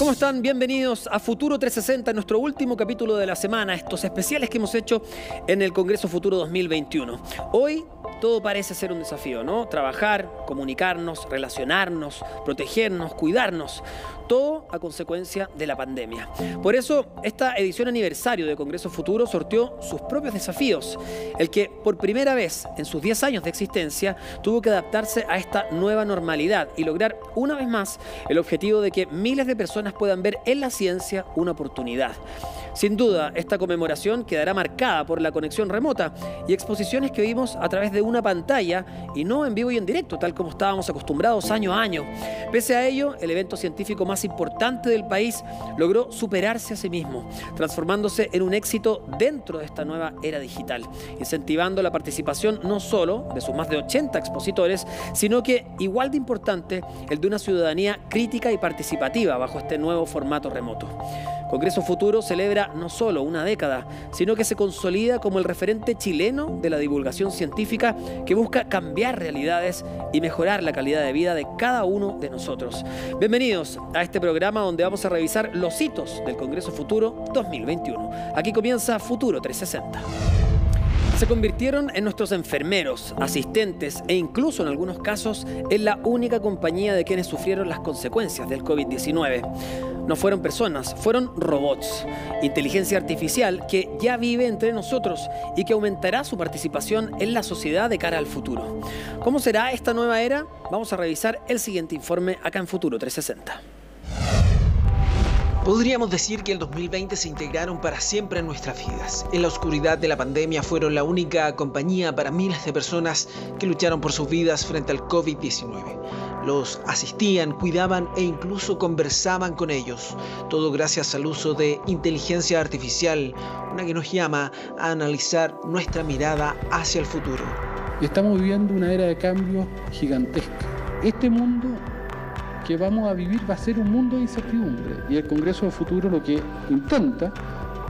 ¿Cómo están? Bienvenidos a Futuro 360, nuestro último capítulo de la semana, estos especiales que hemos hecho en el Congreso Futuro 2021. Hoy todo parece ser un desafío, ¿no? Trabajar, comunicarnos, relacionarnos, protegernos, cuidarnos, todo a consecuencia de la pandemia. Por eso, esta edición aniversario de Congreso Futuro sorteó sus propios desafíos. El que, por primera vez en sus 10 años de existencia, tuvo que adaptarse a esta nueva normalidad y lograr, una vez más, el objetivo de que miles de personas puedan ver en la ciencia una oportunidad. Sin duda, esta conmemoración quedará marcada por la conexión remota y exposiciones que vimos a través de una pantalla y no en vivo y en directo, tal como estábamos acostumbrados año a año. Pese a ello, el evento científico más importante del país logró superarse a sí mismo, transformándose en un éxito dentro de esta nueva era digital, incentivando la participación no solo de sus más de 80 expositores, sino que, igual de importante, el de una ciudadanía crítica y participativa bajo este nuevo formato remoto. Congreso Futuro celebra no solo una década, sino que se consolida como el referente chileno de la divulgación científica que busca cambiar realidades y mejorar la calidad de vida de cada uno de nosotros. Bienvenidos a este programa donde vamos a revisar los hitos del Congreso Futuro 2021. Aquí comienza Futuro 360. Se convirtieron en nuestros enfermeros, asistentes e incluso en algunos casos en la única compañía de quienes sufrieron las consecuencias del COVID-19. No fueron personas, fueron robots, inteligencia artificial que ya vive entre nosotros y que aumentará su participación en la sociedad de cara al futuro. ¿Cómo será esta nueva era? Vamos a revisar el siguiente informe acá en Futuro 360. Podríamos decir que el 2020 se integraron para siempre en nuestras vidas. En la oscuridad de la pandemia fueron la única compañía para miles de personas que lucharon por sus vidas frente al COVID-19. Los asistían, cuidaban e incluso conversaban con ellos. Todo gracias al uso de inteligencia artificial, una que nos llama a analizar nuestra mirada hacia el futuro. Estamos viviendo una era de cambio gigantesca. Este mundo que vamos a vivir va a ser un mundo de incertidumbre y el Congreso de Futuro lo que intenta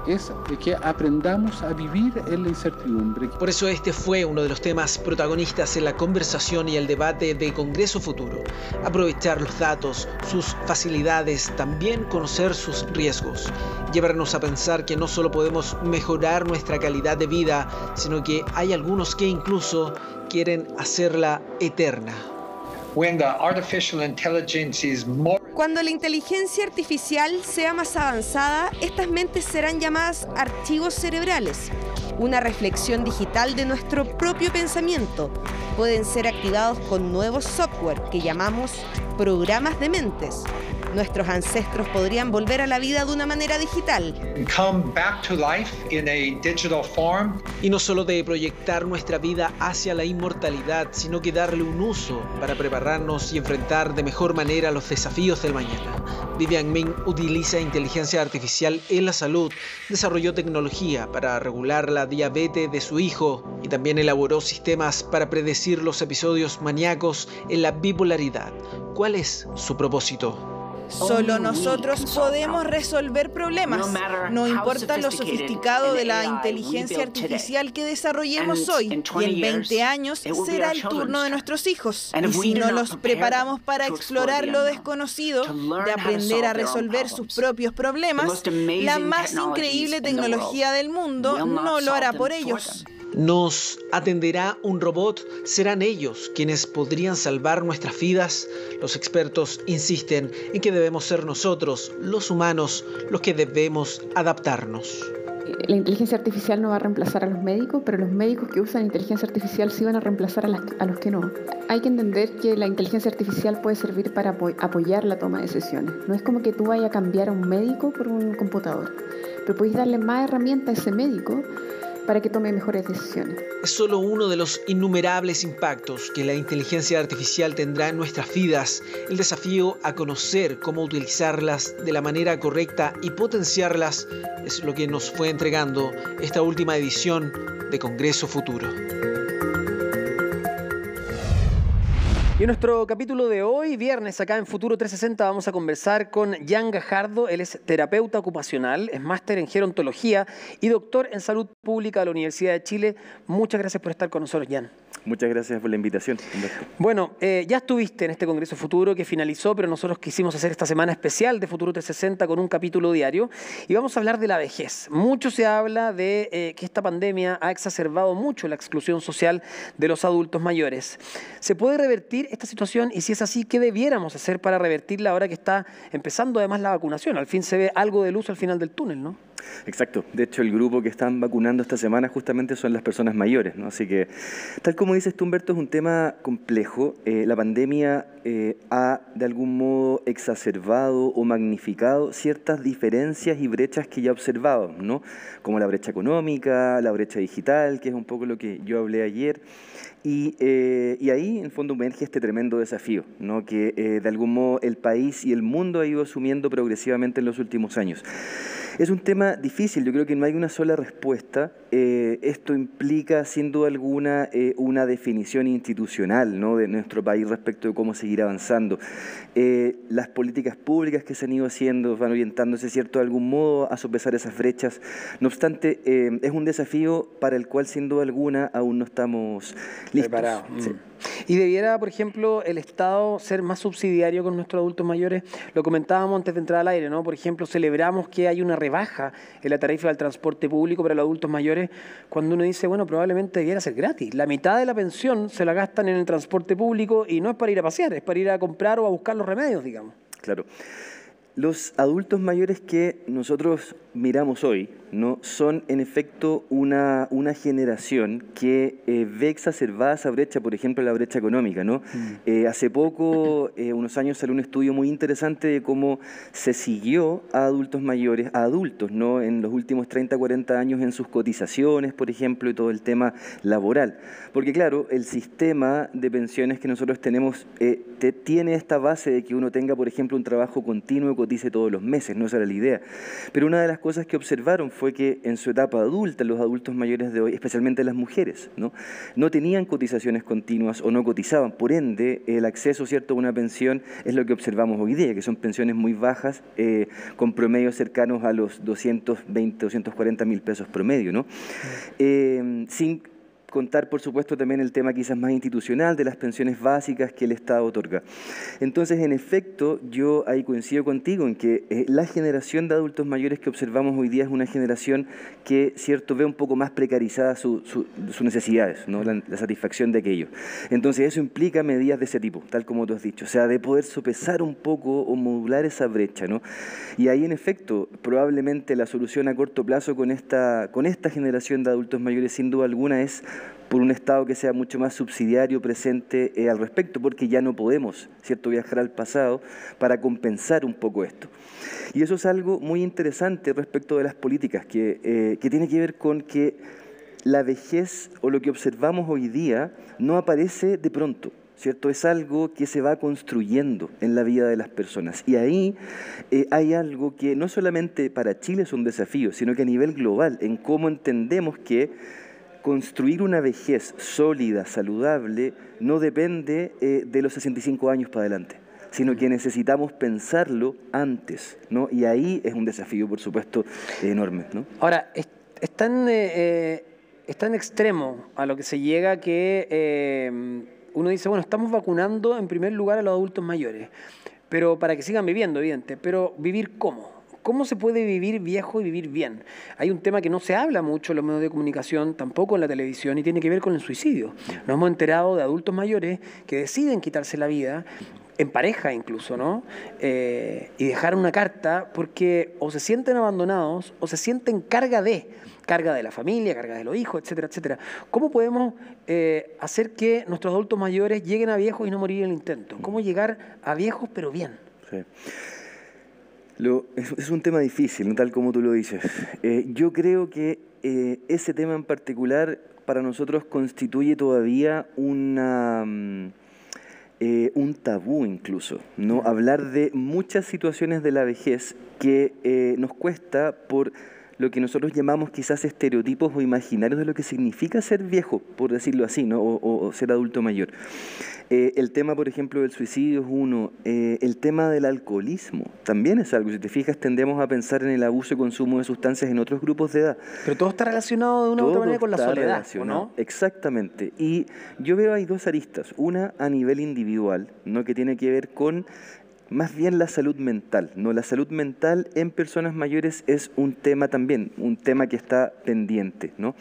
es que aprendamos a vivir en la incertidumbre. Por eso este fue uno de los temas protagonistas en la conversación y el debate de Congreso Futuro. Aprovechar los datos, sus facilidades, también conocer sus riesgos. Llevarnos a pensar que no solo podemos mejorar nuestra calidad de vida, sino que hay algunos que incluso quieren hacerla eterna. Cuando la inteligencia artificial sea más avanzada, estas mentes serán llamadas archivos cerebrales, una reflexión digital de nuestro propio pensamiento. Pueden ser activados con nuevos software que llamamos programas de mentes. Nuestros ancestros podrían volver a la vida de una manera digital. Y no solo de proyectar nuestra vida hacia la inmortalidad, sino que darle un uso para prepararnos y enfrentar de mejor manera los desafíos del mañana. Vivian Minh utiliza inteligencia artificial en la salud, desarrolló tecnología para regular la diabetes de su hijo y también elaboró sistemas para predecir los episodios maníacos en la bipolaridad. ¿Cuál es su propósito? Solo nosotros podemos resolver problemas, no importa lo sofisticado de la inteligencia artificial que desarrollemos hoy, y en 20 años será el turno de nuestros hijos. Y si no los preparamos para explorar lo desconocido, de aprender a resolver sus propios problemas, la más increíble tecnología del mundo no lo hará por ellos. ¿Nos atenderá un robot? ¿Serán ellos quienes podrían salvar nuestras vidas? Los expertos insisten en que debemos ser nosotros, los humanos, los que debemos adaptarnos. La inteligencia artificial no va a reemplazar a los médicos, pero los médicos que usan inteligencia artificial sí van a reemplazar a los que no. Hay que entender que la inteligencia artificial puede servir para apoyar la toma de decisiones. No es como que tú vayas a cambiar a un médico por un computador, pero puedes darle más herramientas a ese médico para que tome mejores decisiones. Es solo uno de los innumerables impactos que la inteligencia artificial tendrá en nuestras vidas. El desafío a conocer cómo utilizarlas de la manera correcta y potenciarlas es lo que nos fue entregando esta última edición de Congreso Futuro. Y en nuestro capítulo de hoy, viernes, acá en Futuro 360, vamos a conversar con Jan Gajardo. Él es terapeuta ocupacional, es máster en gerontología y doctor en salud pública de la Universidad de Chile. Muchas gracias por estar con nosotros, Jan. Muchas gracias por la invitación, Humberto. Bueno, ya estuviste en este Congreso Futuro que finalizó, pero nosotros quisimos hacer esta semana especial de Futuro 360 con un capítulo diario y vamos a hablar de la vejez. Mucho se habla de que esta pandemia ha exacerbado mucho la exclusión social de los adultos mayores. ¿Se puede revertir esta situación? Y si es así, ¿qué debiéramos hacer para revertirla ahora que está empezando además la vacunación? Al fin se ve algo de luz al final del túnel, ¿no? Exacto. De hecho, el grupo que están vacunando esta semana justamente son las personas mayores, ¿no? Así que, tal como dices tú, Humberto, es un tema complejo. La pandemia ha, de algún modo, exacerbado o magnificado ciertas diferencias y brechas que ya observábamos, ¿no? Como la brecha económica, la brecha digital, que es un poco lo que yo hablé ayer. Y ahí, en el fondo, emerge este tremendo desafío, ¿no? Que de algún modo el país y el mundo ha ido asumiendo progresivamente en los últimos años. Es un tema difícil, yo creo que no hay una sola respuesta. Esto implica, sin duda alguna, una definición institucional, ¿no? De nuestro país respecto de cómo seguir avanzando. Las políticas públicas que se han ido haciendo van orientándose, ¿cierto?, de algún modo a sopesar esas brechas. No obstante, es un desafío para el cual, sin duda alguna, aún no estamos listos. Preparados. Sí. ¿Y debiera, por ejemplo, el Estado ser más subsidiario con nuestros adultos mayores? Lo comentábamos antes de entrar al aire, ¿no? Por ejemplo, celebramos que hay una rebaja en la tarifa del transporte público para los adultos mayores, cuando uno dice, bueno, probablemente debiera ser gratis. La mitad de la pensión se la gastan en el transporte público y no es para ir a pasear, es para ir a comprar o a buscar los remedios, digamos. Claro. Los adultos mayores que nosotros miramos hoy, ¿no?, son en efecto una generación que ve exacerbada esa brecha, por ejemplo, la brecha económica, ¿no? Hace poco, unos años, salió un estudio muy interesante de cómo se siguió a adultos mayores, a adultos, ¿no?, en los últimos 30, 40 años en sus cotizaciones, por ejemplo, y todo el tema laboral. Porque claro, el sistema de pensiones que nosotros tenemos tiene esta base de que uno tenga, por ejemplo, un trabajo continuo y cotice todos los meses, no esa era la idea. Pero una de las cosas que observaron fue que en su etapa adulta, los adultos mayores de hoy, especialmente las mujeres, no tenían cotizaciones continuas o no cotizaban. Por ende, el acceso, ¿cierto?, a una pensión es lo que observamos hoy día, que son pensiones muy bajas, con promedios cercanos a los 220, 240 mil pesos promedio, ¿no? Sin contar, por supuesto, también el tema quizás más institucional de las pensiones básicas que el Estado otorga. Entonces, en efecto, yo ahí coincido contigo en que la generación de adultos mayores que observamos hoy día es una generación que, cierto, ve un poco más precarizada sus necesidades, ¿no?, la satisfacción de aquello. Entonces, eso implica medidas de ese tipo, tal como tú has dicho, o sea, de poder sopesar un poco o modular esa brecha, ¿no? Y ahí, en efecto, probablemente la solución a corto plazo con esta generación de adultos mayores, sin duda alguna, es por un Estado que sea mucho más subsidiario, presente al respecto, porque ya no podemos, ¿cierto?, viajar al pasado para compensar un poco esto. Y eso es algo muy interesante respecto de las políticas, que tiene que ver con que la vejez o lo que observamos hoy día no aparece de pronto, ¿cierto? Es algo que se va construyendo en la vida de las personas. Y ahí hay algo que no solamente para Chile es un desafío, sino que a nivel global, en cómo entendemos que construir una vejez sólida, saludable, no depende de los 65 años para adelante, sino que necesitamos pensarlo antes, ¿no? Y ahí es un desafío, por supuesto, enorme, ¿no? Ahora, es tan extremo a lo que se llega que uno dice, bueno, estamos vacunando en primer lugar a los adultos mayores, pero para que sigan viviendo, evidente, pero ¿vivir cómo? ¿Cómo se puede vivir viejo y vivir bien? Hay un tema que no se habla mucho en los medios de comunicación, tampoco en la televisión, y tiene que ver con el suicidio. Nos hemos enterado de adultos mayores que deciden quitarse la vida, en pareja incluso, ¿no? Y dejar una carta porque o se sienten abandonados o se sienten carga de la familia, carga de los hijos, etcétera, etcétera. ¿Cómo podemos hacer que nuestros adultos mayores lleguen a viejos y no morir en el intento? ¿Cómo llegar a viejos pero bien? Sí. Es un tema difícil, ¿no?, tal como tú lo dices. Yo creo que ese tema en particular para nosotros constituye todavía un tabú incluso, ¿no? Hablar de muchas situaciones de la vejez que nos cuesta por lo que nosotros llamamos quizás estereotipos o imaginarios de lo que significa ser viejo, por decirlo así, ¿no? o ser adulto mayor. El tema, por ejemplo, del suicidio es uno. El tema del alcoholismo también es algo. Si te fijas, tendemos a pensar en el abuso y consumo de sustancias en otros grupos de edad. Pero todo está relacionado de una u otra manera con la soledad, ¿no? Exactamente. Y yo veo ahí dos aristas. Una a nivel individual, ¿no? Que tiene que ver con más bien la salud mental, ¿no? La salud mental en personas mayores es un tema también, un tema que está pendiente, ¿no?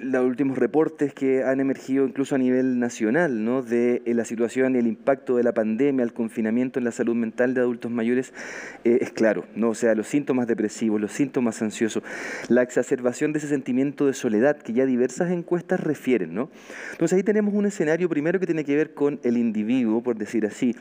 Los últimos reportes que han emergido incluso a nivel nacional, ¿no? de la situación y el impacto de la pandemia, el confinamiento en la salud mental de adultos mayores, es claro, ¿no? O sea, los síntomas depresivos, los síntomas ansiosos, la exacerbación de ese sentimiento de soledad que ya diversas encuestas refieren, ¿no? Entonces ahí tenemos un escenario primero que tiene que ver con el individuo, por decir así,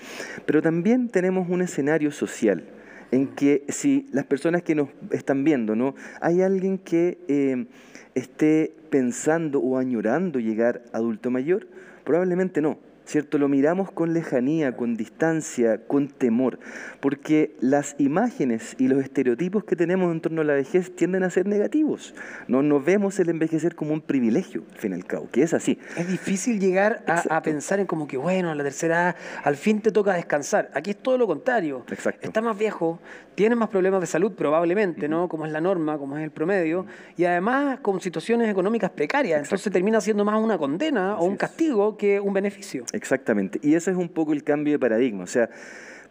pero también tenemos un escenario social en que si las personas que nos están viendo, ¿no? Hay alguien que esté pensando o añorando llegar adulto mayor, probablemente no, ¿cierto? Lo miramos con lejanía, con distancia, con temor, porque las imágenes y los estereotipos que tenemos en torno a la vejez tienden a ser negativos. No vemos el envejecer como un privilegio, al fin y al cabo, que es así. Es difícil llegar a pensar en como que, bueno, a la tercera edad, al fin te toca descansar. Aquí es todo lo contrario. Exacto. Estás más viejo, tienes más problemas de salud probablemente, ¿no? Como es la norma, como es el promedio, y además con situaciones económicas precarias. Exacto. Entonces termina siendo más una condena o un castigo que un beneficio. Exactamente, y ese es un poco el cambio de paradigma, o sea,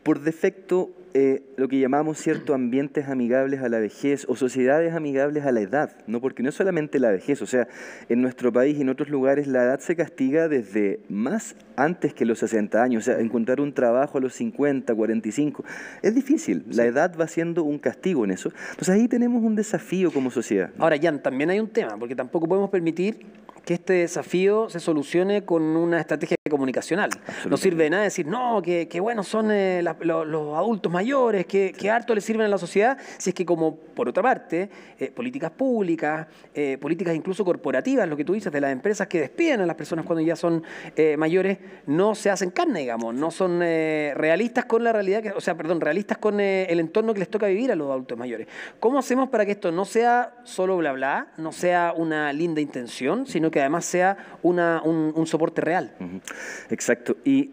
por defecto lo que llamamos ciertos ambientes amigables a la vejez o sociedades amigables a la edad, ¿no? Porque no es solamente la vejez, o sea, en nuestro país y en otros lugares la edad se castiga desde más antes que los 60 años, o sea, encontrar un trabajo a los 50, 45, es difícil, la edad va siendo un castigo en eso, entonces ahí tenemos un desafío como sociedad. Ahora, Jan, también hay un tema, porque tampoco podemos permitir que este desafío se solucione con una estrategia comunicacional. No sirve de nada decir, no, que buenos son los adultos mayores, que harto les sirven a la sociedad, si es que como, por otra parte, políticas públicas, políticas incluso corporativas, lo que tú dices, de las empresas que despiden a las personas cuando ya son mayores, no se hacen carne, digamos, no son realistas con la realidad, realistas con el entorno que les toca vivir a los adultos mayores. ¿Cómo hacemos para que esto no sea solo bla bla, no sea una linda intención, sino que además sea un soporte real? Exacto. Y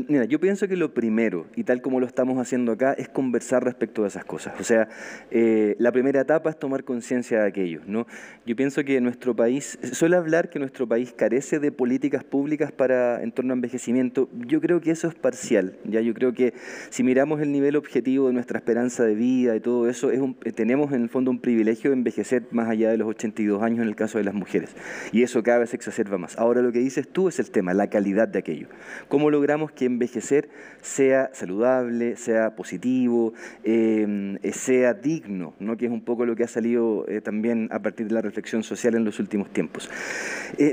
mira, yo pienso que lo primero, y tal como lo estamos haciendo acá, es conversar respecto de esas cosas. O sea, la primera etapa es tomar conciencia de aquello, ¿no? Yo pienso que nuestro país, suele hablar que nuestro país carece de políticas públicas en torno a envejecimiento. Yo creo que eso es parcial. ¿Ya? Yo creo que si miramos el nivel objetivo de nuestra esperanza de vida y todo eso, tenemos en el fondo un privilegio de envejecer más allá de los 82 años en el caso de las mujeres. Y eso cada vez se exacerba más. Ahora lo que dices tú es el tema, la calidad de aquello. ¿Cómo logramos que envejecer sea saludable, sea positivo, sea digno, ¿no? Que es un poco lo que ha salido también a partir de la reflexión social en los últimos tiempos?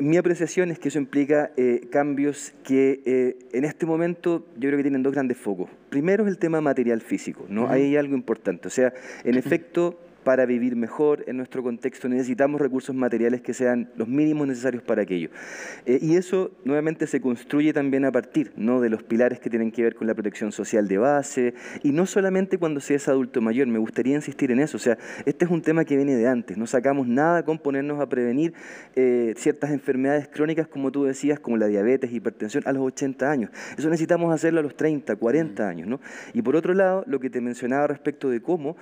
Mi apreciación es que eso implica cambios que en este momento yo creo que tienen dos grandes focos. Primero es el tema material físico, ¿no? Ahí hay algo importante. O sea, en efecto, para vivir mejor en nuestro contexto necesitamos recursos materiales que sean los mínimos necesarios para aquello. Y eso nuevamente se construye también a partir, ¿no? de los pilares que tienen que ver con la protección social de base, y no solamente cuando se es adulto mayor, me gustaría insistir en eso. O sea, este es un tema que viene de antes, no sacamos nada con ponernos a prevenir ciertas enfermedades crónicas, como tú decías, como la diabetes, hipertensión, a los 80 años. Eso necesitamos hacerlo a los 30, 40 años, ¿no? Y por otro lado, lo que te mencionaba respecto de cómo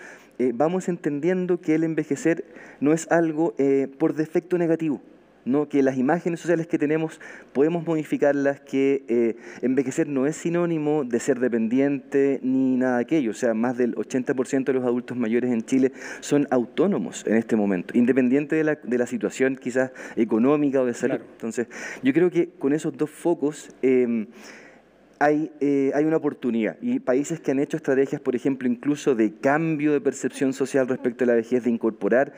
vamos entendiendo que el envejecer no es algo por defecto negativo, ¿no? Que las imágenes sociales que tenemos podemos modificarlas, que envejecer no es sinónimo de ser dependiente ni nada de aquello. O sea, más del 80% de los adultos mayores en Chile son autónomos en este momento, independiente de la situación quizás económica o de salud. Claro. Entonces, yo creo que con esos dos focos hay una oportunidad, y países que han hecho estrategias, por ejemplo, incluso de cambio de percepción social respecto a la vejez, de incorporar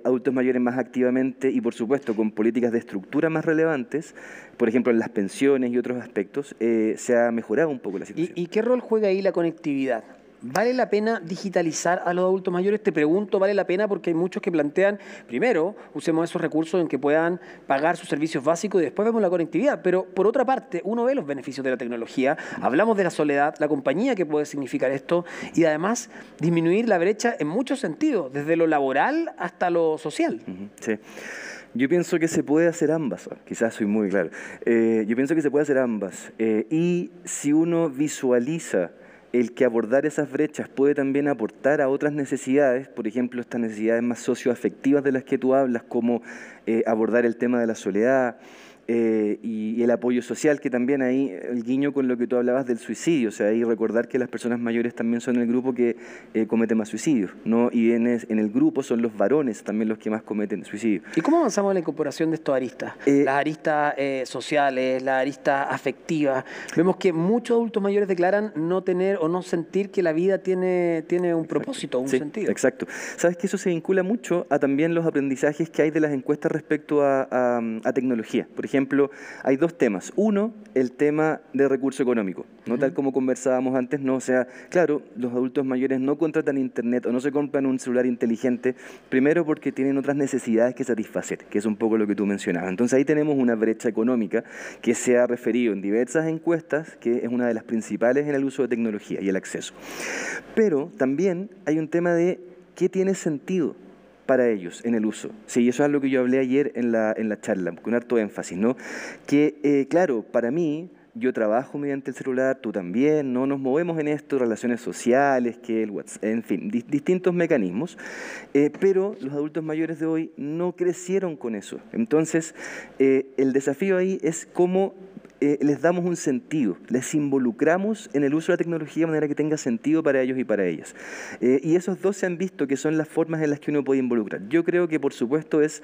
adultos mayores más activamente y, por supuesto, con políticas de estructura más relevantes, por ejemplo, en las pensiones y otros aspectos, se ha mejorado un poco la situación. ¿Y qué rol juega ahí la conectividad? ¿Vale la pena digitalizar a los adultos mayores? Te pregunto, ¿vale la pena? Porque hay muchos que plantean, primero, usemos esos recursos en que puedan pagar sus servicios básicos y después vemos la conectividad. Pero, por otra parte, uno ve los beneficios de la tecnología, hablamos de la soledad, la compañía que puede significar esto y además disminuir la brecha en muchos sentidos, desde lo laboral hasta lo social. Sí. Yo pienso que se puede hacer ambas, quizás soy muy claro. Yo pienso que se puede hacer ambas. Y si uno visualiza el que abordar esas brechas puede también aportar a otras necesidades, por ejemplo, estas necesidades más socioafectivas de las que tú hablas, como abordar el tema de la soledad, y el apoyo social, que también ahí el guiño con lo que tú hablabas del suicidio, o sea, ahí recordar que las personas mayores también son el grupo que comete más suicidios, ¿no? Y en el grupo son los varones también los que más cometen suicidio. ¿Y cómo avanzamos en la incorporación de estas aristas? Las aristas sociales, las aristas afectivas. Vemos que muchos adultos mayores declaran no tener o no sentir que la vida tiene un propósito, un sentido. Exacto. Sabes que eso se vincula mucho a también los aprendizajes que hay de las encuestas respecto a tecnología. Por ejemplo, hay dos temas. Uno, el tema de recurso económico, ¿no? Tal como conversábamos antes, ¿no? O sea, claro, los adultos mayores no contratan internet o no se compran un celular inteligente, primero porque tienen otras necesidades que satisfacer, que es un poco lo que tú mencionabas. Entonces ahí tenemos una brecha económica que se ha referido en diversas encuestas, que es una de las principales en el uso de tecnología y el acceso. Pero también hay un tema de qué tiene sentido para ellos en el uso. Sí, eso es lo que yo hablé ayer en la charla, con harto énfasis, ¿no? Que, claro, para mí, yo trabajo mediante el celular, tú también, ¿no? Nos movemos en esto, relaciones sociales, que el WhatsApp, en fin, distintos mecanismos, pero los adultos mayores de hoy no crecieron con eso. Entonces, el desafío ahí es cómo les damos un sentido, les involucramos en el uso de la tecnología de manera que tenga sentido para ellos y para ellas. Y esos dos se han visto que son las formas en las que uno puede involucrar. Yo creo que, por supuesto, es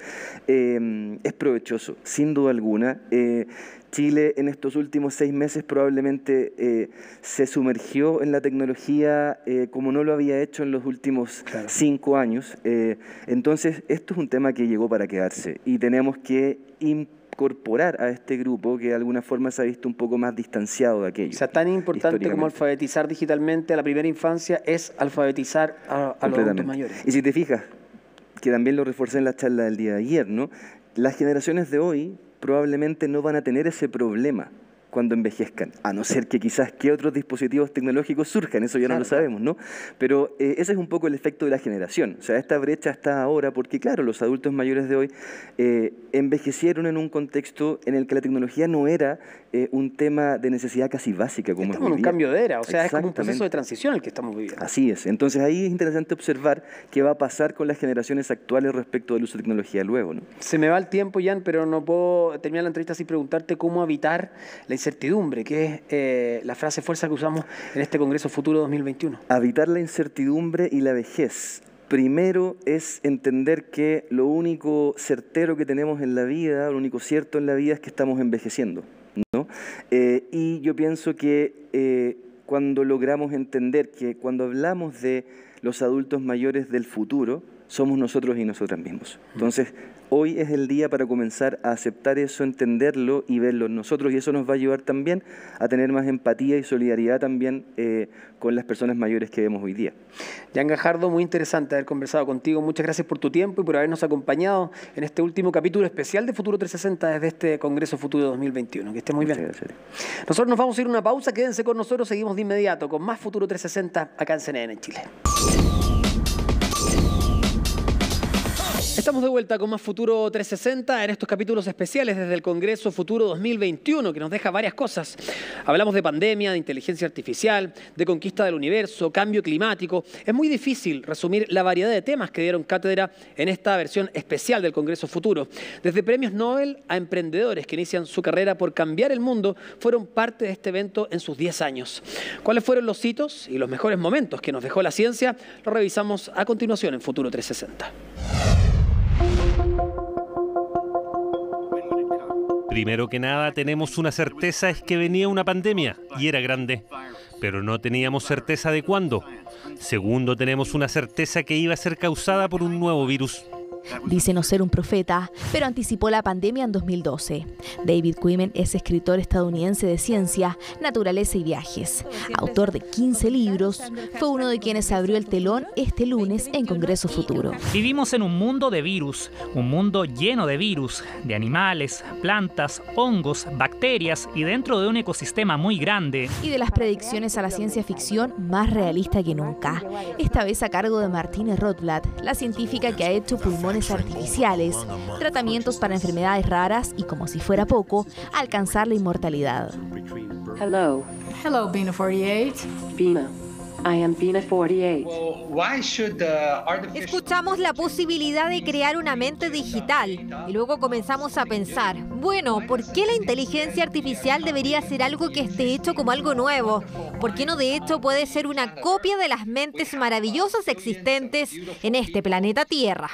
provechoso, sin duda alguna. Chile en estos últimos 6 meses probablemente se sumergió en la tecnología como no lo había hecho en los últimos 5 años. Entonces, esto es un tema que llegó para quedarse y tenemos que incorporar a este grupo que de alguna forma se ha visto un poco más distanciado de aquello. O sea, tan importante como alfabetizar digitalmente a la primera infancia es alfabetizar a los adultos mayores. Y si te fijas, que también lo reforcé en la charla del día de ayer, ¿no? Las generaciones de hoy probablemente no van a tener ese problema cuando envejezcan, a no ser que quizás que otros dispositivos tecnológicos surjan, eso ya no lo sabemos, ¿no? Pero ese es un poco el efecto de la generación, o sea, esta brecha está ahora porque, claro, los adultos mayores de hoy envejecieron en un contexto en el que la tecnología no era un tema de necesidad casi básica como estamos en un cambio de era, o sea, es como un proceso de transición el que estamos viviendo. Así es, entonces ahí es interesante observar qué va a pasar con las generaciones actuales respecto del uso de tecnología luego, ¿no? Se me va el tiempo, Jan, pero no puedo terminar la entrevista sin preguntarte cómo evitar la incertidumbre, que es la frase fuerza que usamos en este Congreso Futuro 2021. Evitar la incertidumbre y la vejez. Primero es entender que lo único certero que tenemos en la vida, lo único cierto en la vida es que estamos envejeciendo, ¿no? Y yo pienso que cuando logramos entender que cuando hablamos de los adultos mayores del futuro, somos nosotros y nosotras mismos. Entonces, hoy es el día para comenzar a aceptar eso, entenderlo y verlo en nosotros, y eso nos va a ayudar también a tener más empatía y solidaridad también con las personas mayores que vemos hoy día. Jan Gajardo, muy interesante haber conversado contigo. Muchas gracias por tu tiempo y por habernos acompañado en este último capítulo especial de Futuro 360 desde este Congreso Futuro 2021. Que esté muy bien. Gracias. Nosotros nos vamos a ir a una pausa, quédense con nosotros, seguimos de inmediato con más Futuro 360 acá en CNN en Chile. Estamos de vuelta con más Futuro 360 en estos capítulos especiales desde el Congreso Futuro 2021, que nos deja varias cosas. Hablamos de pandemia, de inteligencia artificial, de conquista del universo, cambio climático. Es muy difícil resumir la variedad de temas que dieron cátedra en esta versión especial del Congreso Futuro. Desde premios Nobel a emprendedores que inician su carrera por cambiar el mundo, fueron parte de este evento en sus 10 años. ¿Cuáles fueron los hitos y los mejores momentos que nos dejó la ciencia? Lo revisamos a continuación en Futuro 360. Primero que nada, tenemos una certeza, es que venía una pandemia y era grande, pero no teníamos certeza de cuándo. Segundo, tenemos una certeza que iba a ser causada por un nuevo virus. Dice no ser un profeta, pero anticipó la pandemia en 2012. David Quammen es escritor estadounidense de ciencia, naturaleza y viajes. Autor de 15 libros, fue uno de quienes abrió el telón este lunes en Congreso Futuro. Vivimos en un mundo de virus, un mundo lleno de virus, de animales, plantas, hongos, bacterias y dentro de un ecosistema muy grande. Y de las predicciones a la ciencia ficción más realista que nunca. Esta vez a cargo de Martine Rothblatt, la científica que ha hecho pulmones artificiales, tratamientos para enfermedades raras y, como si fuera poco, alcanzar la inmortalidad. Hello. Hello, Bina 48. Bina. I am Bina 48. Escuchamos la posibilidad de crear una mente digital y luego comenzamos a pensar, bueno, ¿por qué la inteligencia artificial debería ser algo que esté hecho como algo nuevo? ¿Por qué no de hecho puede ser una copia de las mentes maravillosas existentes en este planeta Tierra?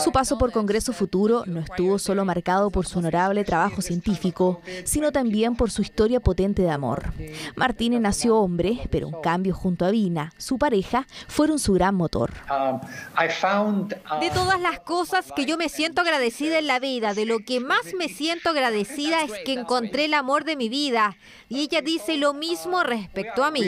Su paso por Congreso Futuro no estuvo solo marcado por su honorable trabajo científico, sino también por su historia potente de amor. Martine nació hombre, pero un cambio junto a Bina, su pareja, fueron su gran motor. De todas las cosas que yo me siento agradecida en la vida, de lo que más me siento agradecida es que encontré el amor de mi vida. Y ella dice lo mismo respecto a mí.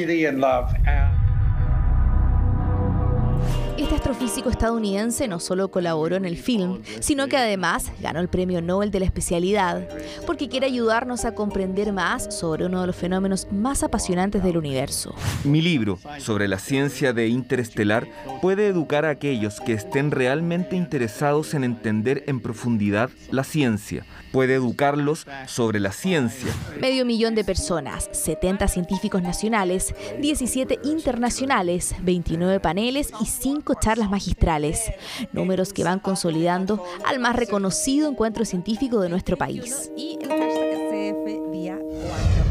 Este astrofísico estadounidense no solo colaboró en el film, sino que además ganó el Premio Nobel de la especialidad, porque quiere ayudarnos a comprender más sobre uno de los fenómenos más apasionantes del universo. Mi libro sobre la ciencia de Interestelar puede educar a aquellos que estén realmente interesados en entender en profundidad la ciencia. Puede educarlos sobre la ciencia. 500.000 de personas, 70 científicos nacionales, 17 internacionales, 29 paneles y 5 charlas magistrales. Números que van consolidando al más reconocido encuentro científico de nuestro país. Y el hashtag CF día 4.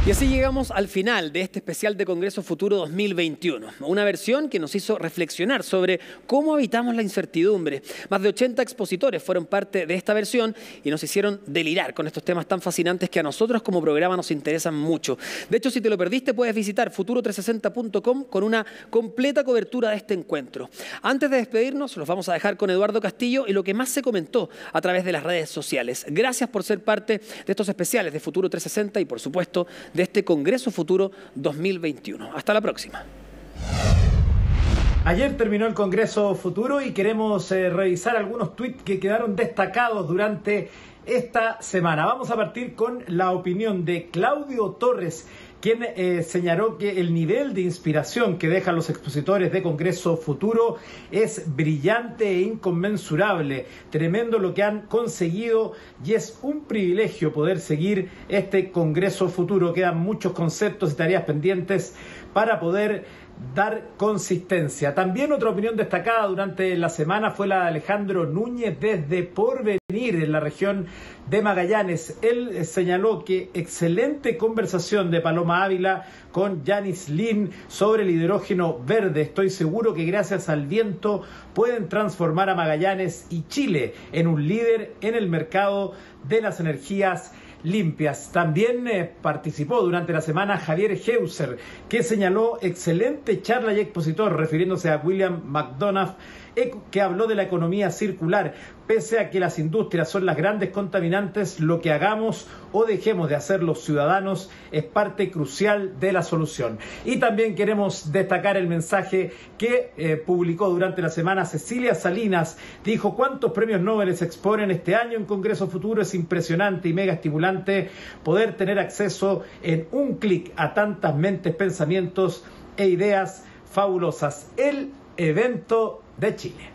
Y así llegamos al final de este especial de Congreso Futuro 2021. Una versión que nos hizo reflexionar sobre cómo habitamos la incertidumbre. Más de 80 expositores fueron parte de esta versión y nos hicieron delirar con estos temas tan fascinantes que a nosotros como programa nos interesan mucho. De hecho, si te lo perdiste, puedes visitar futuro360.com con una completa cobertura de este encuentro. Antes de despedirnos, los vamos a dejar con Eduardo Castillo y lo que más se comentó a través de las redes sociales. Gracias por ser parte de estos especiales de Futuro 360 y, por supuesto, de este Congreso Futuro 2021. Hasta la próxima. Ayer terminó el Congreso Futuro y queremos revisar algunos tweets que quedaron destacados durante esta semana. Vamos a partir con la opinión de Claudio Torres, quien señaló que el nivel de inspiración que dejan los expositores de Congreso Futuro es brillante e inconmensurable. Tremendo lo que han conseguido y es un privilegio poder seguir este Congreso Futuro. Quedan muchos conceptos y tareas pendientes para poder dar consistencia. También otra opinión destacada durante la semana fue la de Alejandro Núñez desde Porvenir, en la región de Magallanes. Él señaló que excelente conversación de Paloma Ávila con Yanis Lin sobre el hidrógeno verde. Estoy seguro que gracias al viento pueden transformar a Magallanes y Chile en un líder en el mercado de las energías limpias. También participó durante la semana Javier Heuser, que señaló excelente charla y expositor, refiriéndose a William McDonough, que habló de la economía circular. Pese a que las industrias son las grandes contaminantes, lo que hagamos o dejemos de hacer los ciudadanos es parte crucial de la solución. Y también queremos destacar el mensaje que publicó durante la semana Cecilia Salinas. Dijo: ¿cuántos premios Nobel se exponen este año en Congreso Futuro? Es impresionante y mega estimulante poder tener acceso en un clic a tantas mentes, pensamientos e ideas fabulosas. El evento de Chile.